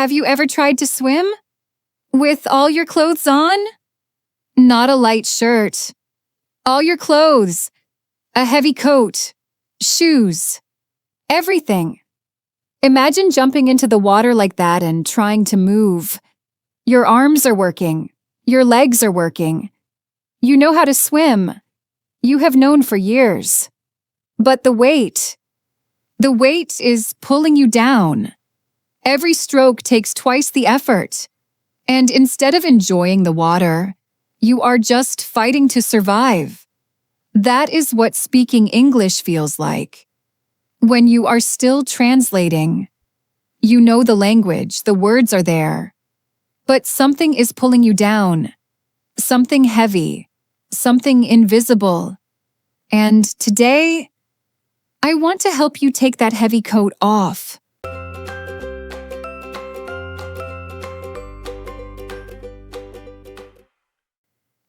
Have you ever tried to swim? With all your clothes on? Not a light shirt. All your clothes. A heavy coat. Shoes. Everything. Imagine jumping into the water like that and trying to move. Your arms are working. Your legs are working. You know how to swim. You have known for years. But the weight is pulling you down. Every stroke takes twice the effort. And instead of enjoying the water, you are just fighting to survive. That is what speaking English feels like. When you are still translating, you know the language, the words are there. But something is pulling you down. Something heavy. Something invisible. And today, I want to help you take that heavy coat off.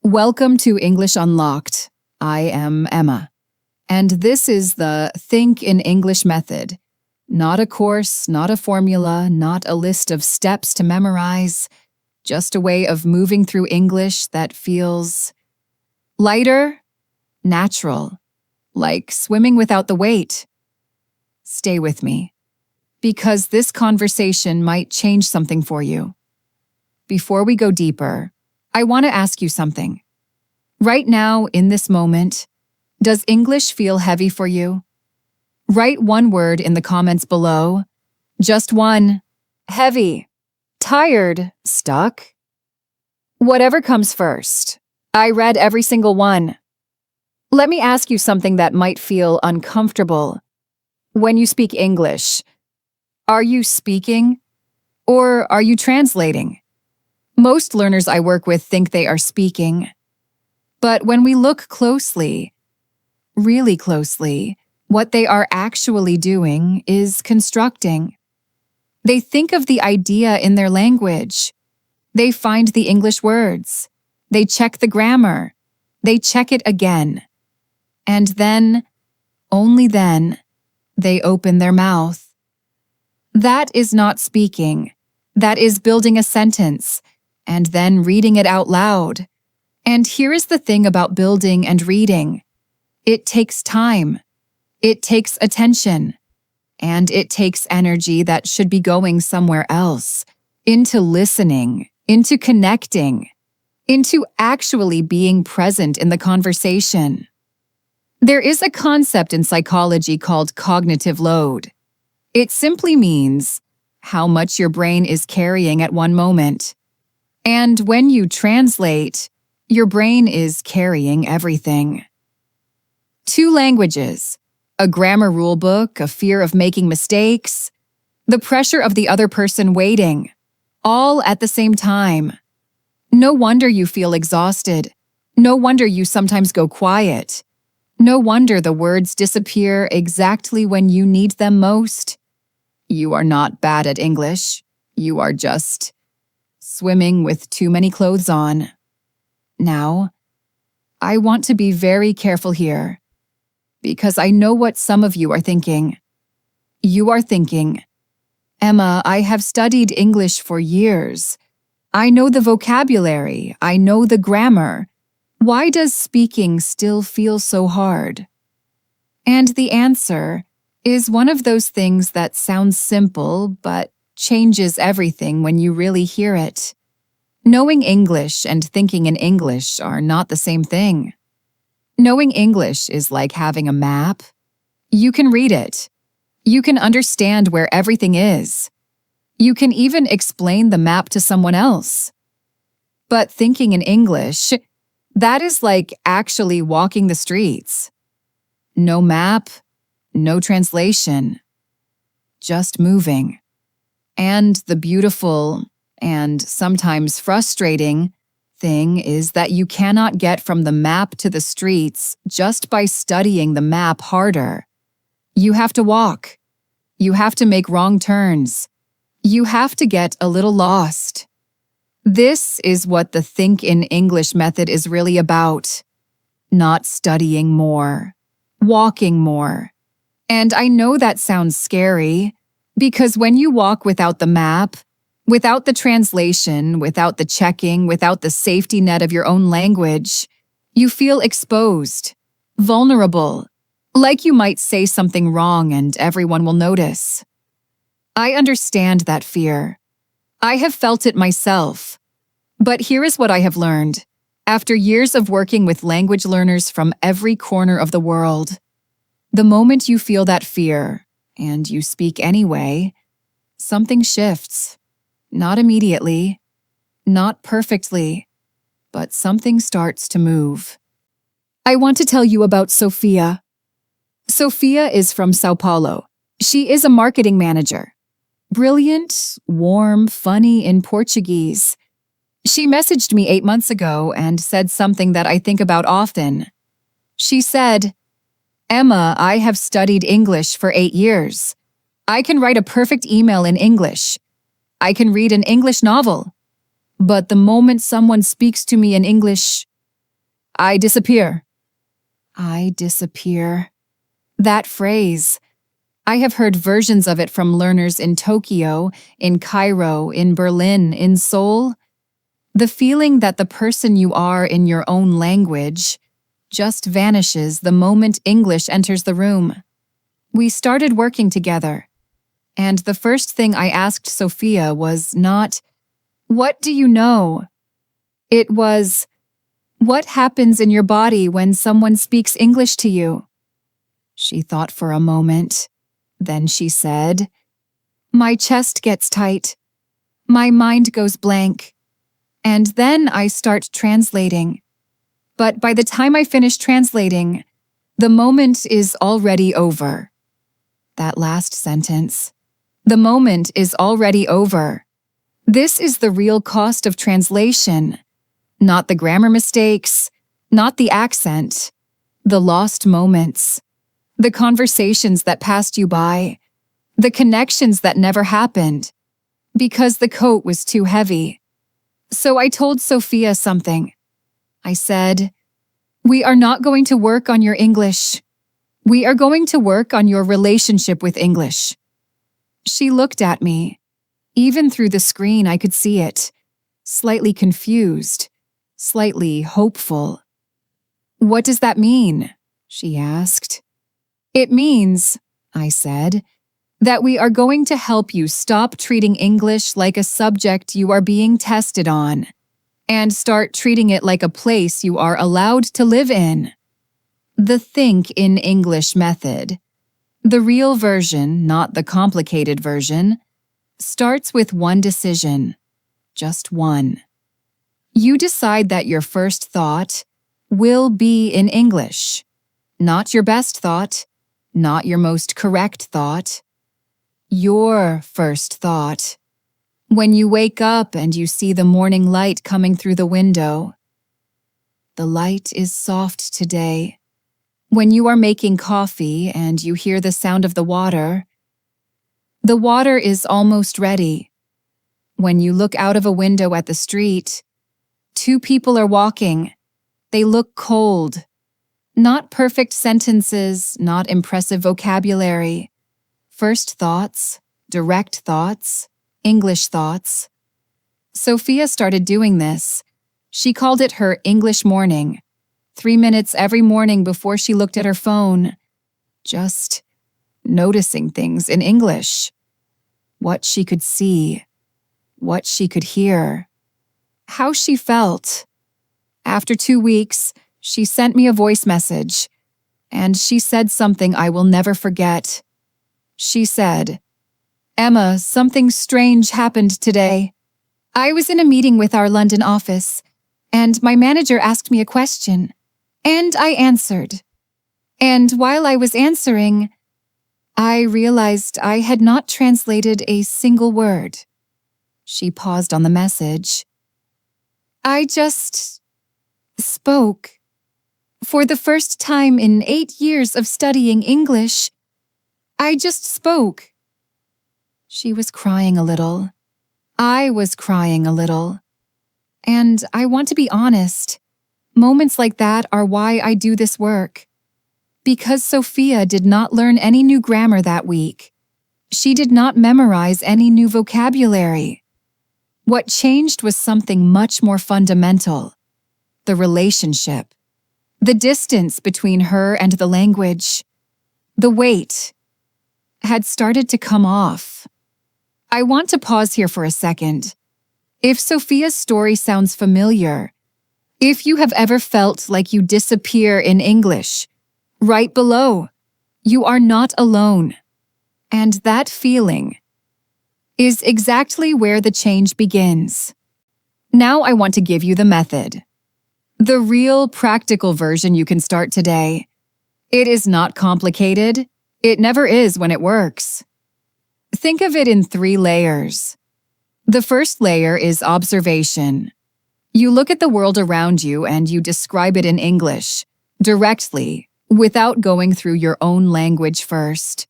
Welcome to English Unlocked. I am Emma, and this is the Think in English method. Not a course, not a formula, not a list of steps to memorize, just a way of moving through English that feels lighter, natural, like swimming without the weight. Stay with me, because this conversation might change something for you. Before we go deeper, I want to ask you something. Right now, in this moment, does English feel heavy for you? Write one word in the comments below. Just one. Heavy. Tired. Stuck. Whatever comes first. I read every single one. Let me ask you something that might feel uncomfortable. When you speak English, are you speaking or are you translating? Most learners I work with think they are speaking. But when we look closely, really closely, what they are actually doing is constructing. They think of the idea in their language. They find the English words. They check the grammar. They check it again. And then, only then, they open their mouth. That is not speaking. That is building a sentence and then reading it out loud. And here is the thing about building and reading. It takes time. It takes attention. And it takes energy that should be going somewhere else, into listening, into connecting, into actually being present in the conversation. There is a concept in psychology called cognitive load. It simply means how much your brain is carrying at one moment. And when you translate, your brain is carrying everything. 2 languages, a grammar rule book, a fear of making mistakes, the pressure of the other person waiting, all at the same time. No wonder you feel exhausted. No wonder you sometimes go quiet. No wonder the words disappear exactly when you need them most. You are not bad at English. You are just swimming with too many clothes on. Now, I want to be very careful here, because I know what some of you are thinking. You are thinking, Emma, I have studied English for years. I know the vocabulary. I know the grammar. Why does speaking still feel so hard? And the answer is one of those things that sounds simple but changes everything when you really hear it. Knowing English and thinking in English are not the same thing. Knowing English is like having a map. You can read it. You can understand where everything is. You can even explain the map to someone else. But thinking in English, that is like actually walking the streets. No map, no translation, just moving. And the beautiful and sometimes frustrating thing is that you cannot get from the map to the streets just by studying the map harder. You have to walk. You have to make wrong turns. You have to get a little lost. This is what the Think in English method is really about. Not studying more, walking more. And I know that sounds scary, because when you walk without the map, Without the translation, without the checking, without the safety net of your own language, you feel exposed, vulnerable, like you might say something wrong and everyone will notice. I understand that fear. I have felt it myself. But here is what I have learned. After years of working with language learners from every corner of the world, the moment you feel that fear, and you speak anyway, something shifts. Not immediately, not perfectly, but something starts to move. I want to tell you about Sofia. Sofia is from Sao Paulo. She is a marketing manager. Brilliant, warm, funny in Portuguese. She messaged me 8 months ago and said something that I think about often. She said, "Emma, I have studied English for 8 years. I can write a perfect email in English. I can read an English novel. But the moment someone speaks to me in English, I disappear." I disappear. That phrase, I have heard versions of it from learners in Tokyo, in Cairo, in Berlin, in Seoul. The feeling that the person you are in your own language just vanishes the moment English enters the room. We started working together, and the first thing I asked Sofia was not, "What do you know?" It was, "What happens in your body when someone speaks English to you?" She thought for a moment. Then she said, "My chest gets tight. My mind goes blank. And then I start translating. But by the time I finish translating, the moment is already over." That last sentence. The moment is already over. This is the real cost of translation. Not the grammar mistakes, not the accent, the lost moments, the conversations that passed you by, the connections that never happened, because the coat was too heavy. So I told Sofia something. I said, "We are not going to work on your English. We are going to work on your relationship with English." She looked at me. Even through the screen, I could see it. Slightly confused, slightly hopeful. "What does that mean?" she asked. "It means," I said, "that we are going to help you stop treating English like a subject you are being tested on, and start treating it like a place you are allowed to live in." The Think in English method, the real version, not the complicated version, starts with one decision, just one. You decide that your first thought will be in English, not your best thought, not your most correct thought. Your first thought. When you wake up and you see the morning light coming through the window. The light is soft today. When you are making coffee and you hear the sound of the water is almost ready. When you look out of a window at the street, 2 people are walking. They look cold. Not perfect sentences, not impressive vocabulary. First thoughts, direct thoughts, English thoughts. Sofia started doing this. She called it her English morning. 3 minutes every morning before she looked at her phone. Just noticing things in English. What she could see, what she could hear, how she felt. After 2 weeks, she sent me a voice message, and she said something I will never forget. She said, "Emma, something strange happened today. I was in a meeting with our London office, and my manager asked me a question, and I answered. And while I was answering, I realized I had not translated a single word." She paused on the message. "I just spoke. For the first time in 8 years of studying English, I just spoke." She was crying a little. I was crying a little. And I want to be honest, moments like that are why I do this work. Because Sofia did not learn any new grammar that week. She did not memorize any new vocabulary. What changed was something much more fundamental: the relationship, the distance between her and the language. The weight had started to come off. I want to pause here for a second. If Sofia's story sounds familiar, if you have ever felt like you disappear in English, right below, you are not alone. And that feeling is exactly where the change begins. Now I want to give you the method. The real practical version you can start today. It is not complicated. It never is when it works. Think of it in 3 layers. The first layer is observation. You look at the world around you and you describe it in English, directly, without going through your own language first.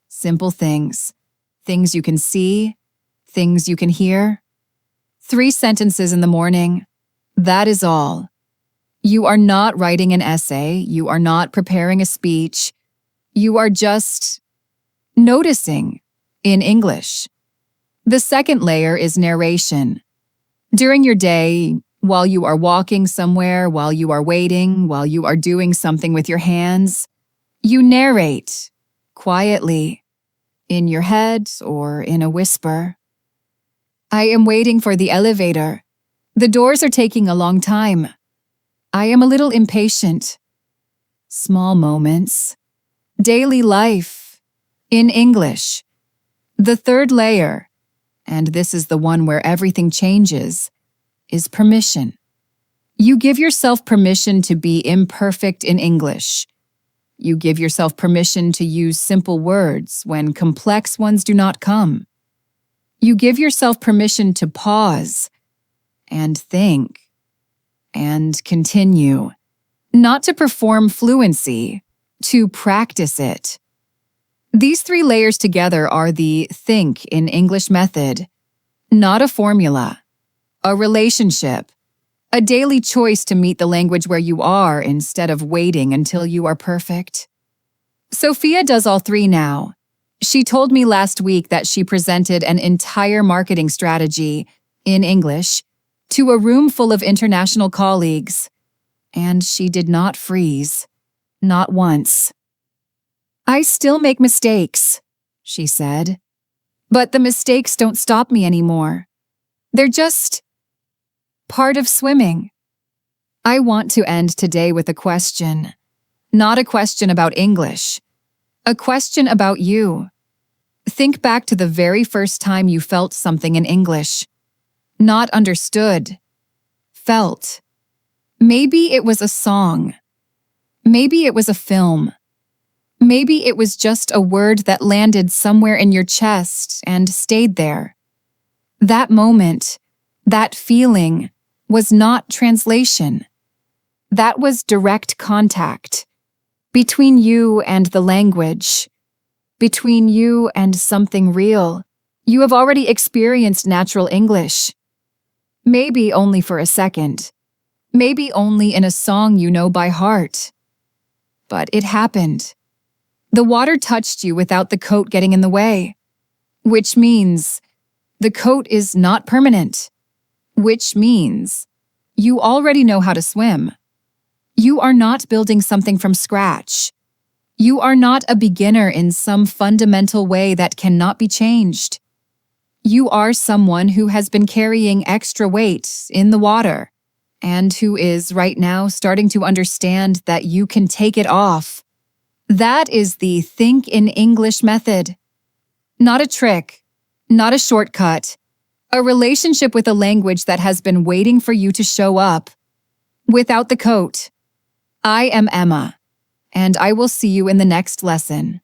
Simple things. Things you can see, things you can hear. 3 sentences in the morning. That is all. You are not writing an essay. You are not preparing a speech. You are just noticing in English. The second layer is narration. During your day, while you are walking somewhere, while you are waiting, while you are doing something with your hands, you narrate quietly, in your head or in a whisper. I am waiting for the elevator. The doors are taking a long time. I am a little impatient. Small moments. Daily life. In English. The third layer, and this is the one where everything changes, is permission. You give yourself permission to be imperfect in English. You give yourself permission to use simple words when complex ones do not come. You give yourself permission to pause and think and continue. Not to perform fluency, to practice it. These 3 layers together are the think in English method, not a formula, a relationship, a daily choice to meet the language where you are instead of waiting until you are perfect. Sofia does all 3 now. She told me last week that she presented an entire marketing strategy, in English, to a room full of international colleagues, and she did not freeze, not once. I still make mistakes, she said, but the mistakes don't stop me anymore. They're just part of swimming. I want to end today with a question. Not a question about English. A question about you. Think back to the very first time you felt something in English. Not understood. Felt. Maybe it was a song. Maybe it was a film. Maybe it was just a word that landed somewhere in your chest and stayed there. That moment, that feeling, was not translation. That was direct contact. Between you and the language. Between you and something real. You have already experienced natural English. Maybe only for a second. Maybe only in a song you know by heart. But it happened. The water touched you without the coat getting in the way. Which means the coat is not permanent. Which means you already know how to swim. You are not building something from scratch. You are not a beginner in some fundamental way that cannot be changed. You are someone who has been carrying extra weight in the water and who is right now starting to understand that you can take it off. That is the think in English method. Not a trick, not a shortcut, a relationship with a language that has been waiting for you to show up. Without the coat. I am Emma, and I will see you in the next lesson.